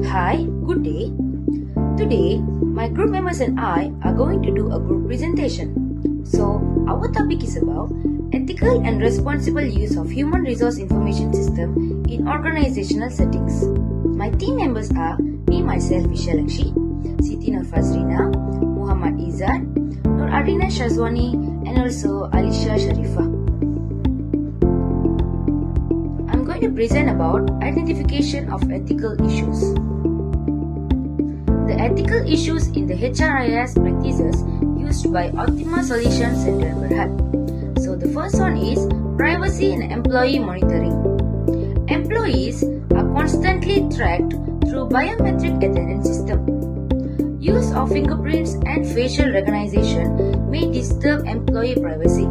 Hi, good day. Today, my group members and I are going to do a group presentation. So, our topic is about ethical and responsible use of human resource information system in organizational settings. My team members are me myself Vishalakshi, Siti Nur Fazrina, Muhammad Izzat, Nur Arina Shazwani and also Alisha Sharifa. I'm going to present about identification of ethical issues. The ethical issues in the HRIS practices used by Optima Solutions Center Berhad. So the first one is privacy and employee monitoring. Employees are constantly tracked through biometric attendance system. Use of fingerprints and facial recognition may disturb employee privacy.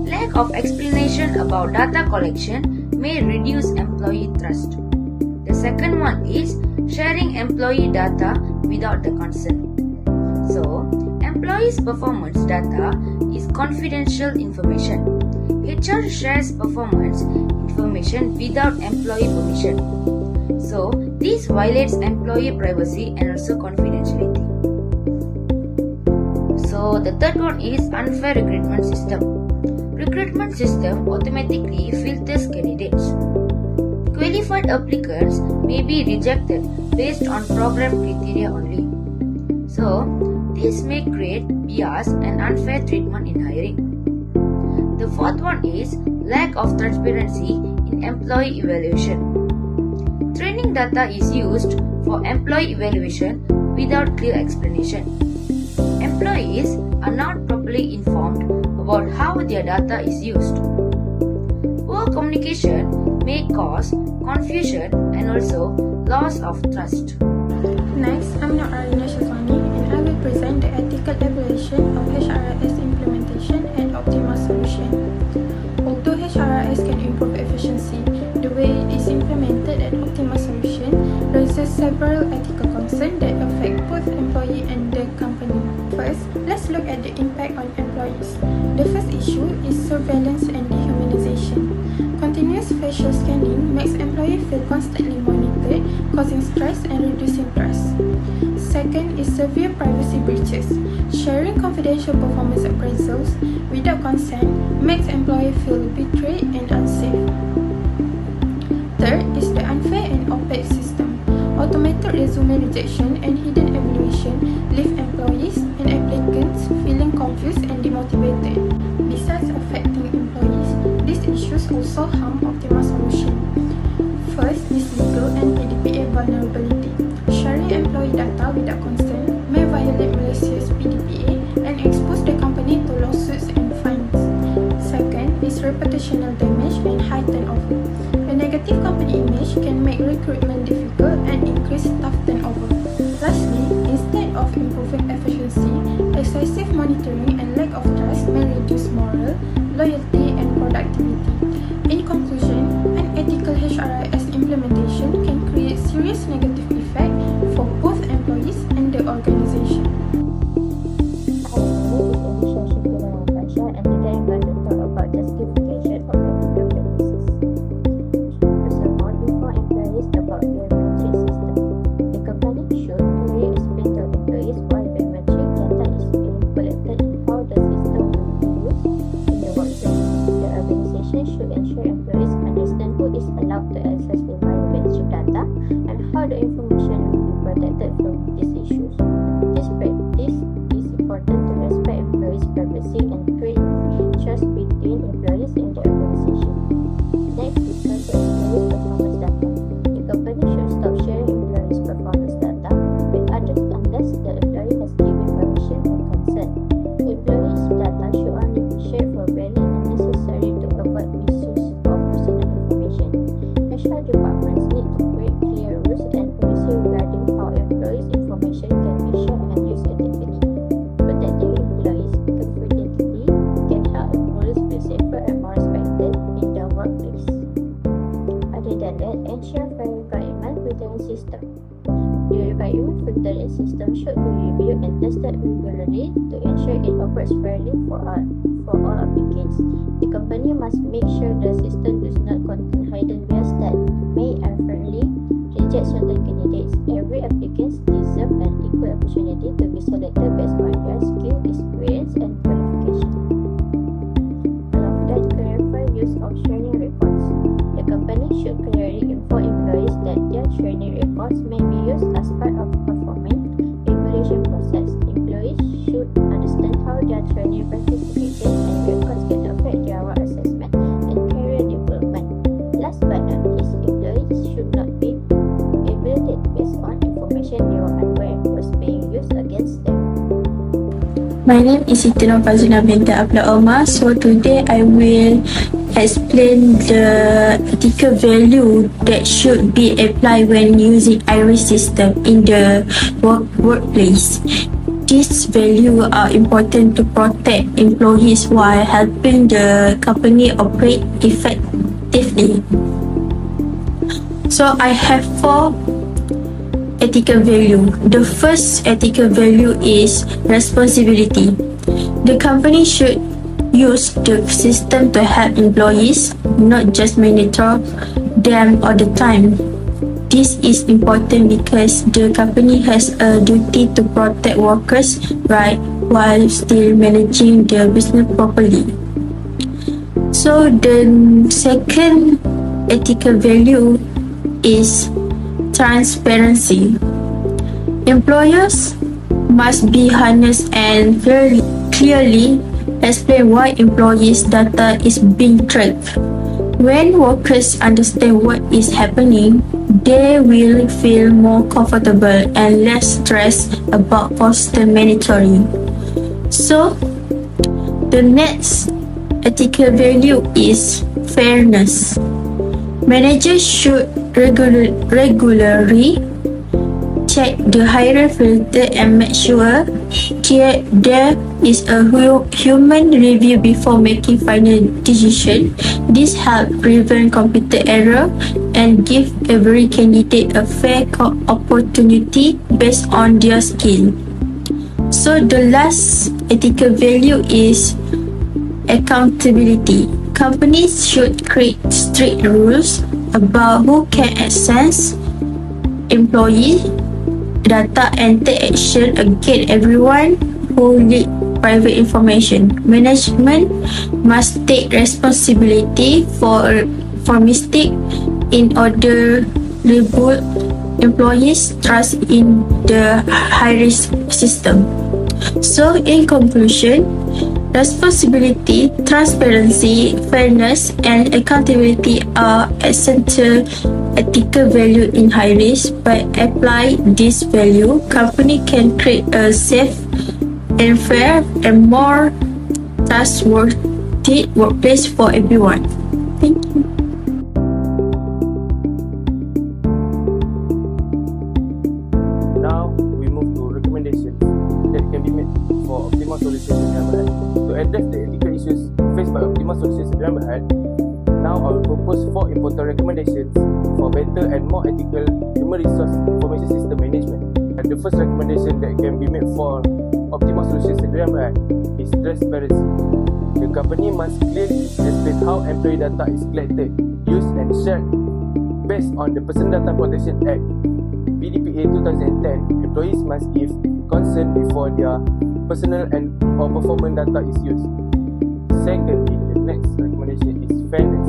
Lack of explanation about data collection may reduce employee trust. The second one is sharing employee data without the consent. So, employees' performance data is confidential information. HR shares performance information without employee permission. So, this violates employee privacy and also confidentiality. So, the third one is unfair recruitment system. Recruitment system automatically filters candidates. Qualified applicants may be rejected based on program criteria only. So, this may create bias and unfair treatment in hiring. The fourth one is lack of transparency in employee evaluation. Training data is used for employee evaluation without clear explanation. Employees are not properly informed about how their data is used. Poor communication may cause confusion and also loss of trust. Next, I'm Nur Arina Shazwani and I will present the ethical evaluation of HRIS implementation and Optima solution. Although HRIS can improve efficiency, the way it is implemented at Optima solution raises several ethical concerns that affect both employee and the company. First, let's look at the impact on employees. The first issue is surveillance and dehumanization. Continuous facial scanning makes employees feel constantly monitored, causing stress and reducing trust. Second is severe privacy breaches. Sharing confidential performance appraisals without consent makes employees feel betrayed and unsafe. Third is the unfair and opaque system. Automated resume rejection and hidden evaluation leave employees and applicants feeling confused and demotivated. Besides affecting employees, these issues also harm Optima solution. First is legal and PDPA vulnerability. Sharing employee data without consent may violate Malaysia's PDPA and expose the company to lawsuits and fines. Second is reputational damage and high turnover. A negative company image can make recruitment difficult and increase staff turnover. Lastly, instead of improving efficiency, excessive monitoring and lack of trust may reduce morale, loyalty, and productivity. In conclusion, unethical HRIS implementation can create serious negative effects for both employees and the organization. Hi, my name is Alisha Sharifa and today I'm going to talk about justification of ethical practices. First of all, inform employees about biometric system. The company should clearly explain to employees why biometric data is being collected and how the system will be used in the workplace. The organization should ensure employees understand who is allowed to access the biometric data and how the information will be protected from these issues. This practice is important to respect employees' privacy and create trust between employees and the organization. Next is the employees' performance data. The company should stop sharing employees' performance data with others unless the employee has given permission or consent. Employees' data should only be shared for valid and necessary to avoid misuse of personal information. HR departments need to create clear rules and policy regarding how employees' information can be shared and used ethically. Protecting employees' confidentiality can help employees feel safer and more respected in the workplace. Other than that, ensure fair requirement filtering system. The requirement filtering system should be reviewed and tested regularly to ensure it operates fairly for all applicants. The company must make sure the system does not contain hidden bias that may unfairly reject reject certain candidates. Every applicant deserves an equal opportunity to be selected based on their skill, experience, and qualification. Alongside clarify use of training records. The company should clearly inform employees that their training records may be used as part of performing evaluation process. Employees should understand how their training participation and records can affect their work assessment and career development. Last but not least, employees should not be evaluated based on information they were unaware was being used against them. My name is Itina Fazuna binti Abdul Omar. So today I will explain the ethical value that should be applied when using iris system in the workplace. These values are important to protect employees while helping the company operate effectively. So I have 4 ethical value. The first ethical value is responsibility. The company should use the system to help employees, not just monitor them all the time. This is important because the company has a duty to protect workers' rights while still managing the business properly. So the second ethical value is transparency. Employers must be honest and clearly explain why employees' data is being tracked. When workers understand what is happening, they will feel more comfortable and less stressed about constant monitoring. So, the next ethical value is fairness. Managers should regularly check the hiring filter and make sure there is a human review before making final decision. This helps prevent computer error and give every candidate a fair opportunity based on their skill. So the last ethical value is accountability. Companies should create strict rules about who can access employee data and take action against everyone who leaks private information. Management must take responsibility for mistakes in order to rebuild employees' trust in the high-risk system. So, in conclusion, responsibility, transparency, fairness, and accountability are essential ethical value in high risk. By applying this value, company can create a safe and fair and more trustworthy workplace for everyone. Thank you. Now we move to recommendations that can be made for optimal solutions in Berhad. To address the ethical issues faced by optimal solutions in Berhad, now I will propose 4 important recommendations for better and more ethical human resource information system management. And the first recommendation that can be made for optimal solutions in Berhad is transparency. The company must clearly explain how employee data is collected, used and shared based on the Personal Data Protection Act. PDPA 2010, employees must give consent before their personal and or performance data is used. Secondly, the next recommendation is fairness.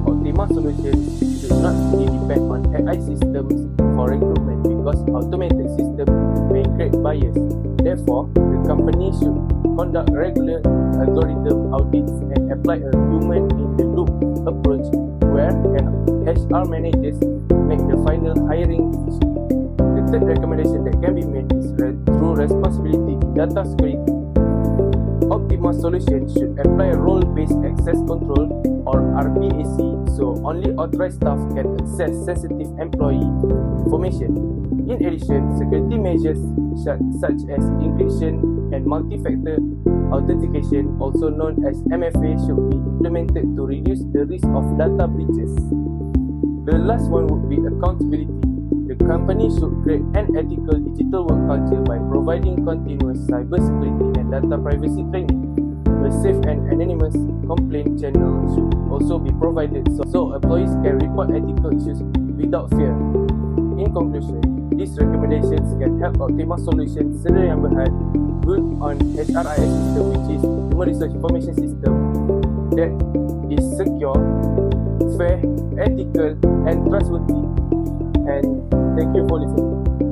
Optimal solutions should not only depend on AI systems for recruitment because automated systems may create bias. Therefore, the company should conduct regular algorithm audits and apply a human-in-the-loop approach where HR managers make the final hiring decision. The third recommendation that can be made is through responsibility in data security. Optimal solutions should apply role-based access control or RBAC, so only authorized staff can access sensitive employee information. In addition, security measures such as encryption and multi-factor authentication, also known as MFA, should be implemented to reduce the risk of data breaches. The last one would be accountability. The company should create an ethical digital work culture by providing continuous cybersecurity and data privacy training. A safe and anonymous complaint channel should also be provided so employees can report ethical issues without fear. In conclusion, these recommendations can help optimal solutions secara yang berhad built on HRIS system, which is Human Resource Information System, that is secure, fair, ethical and trustworthy. And thank you for listening.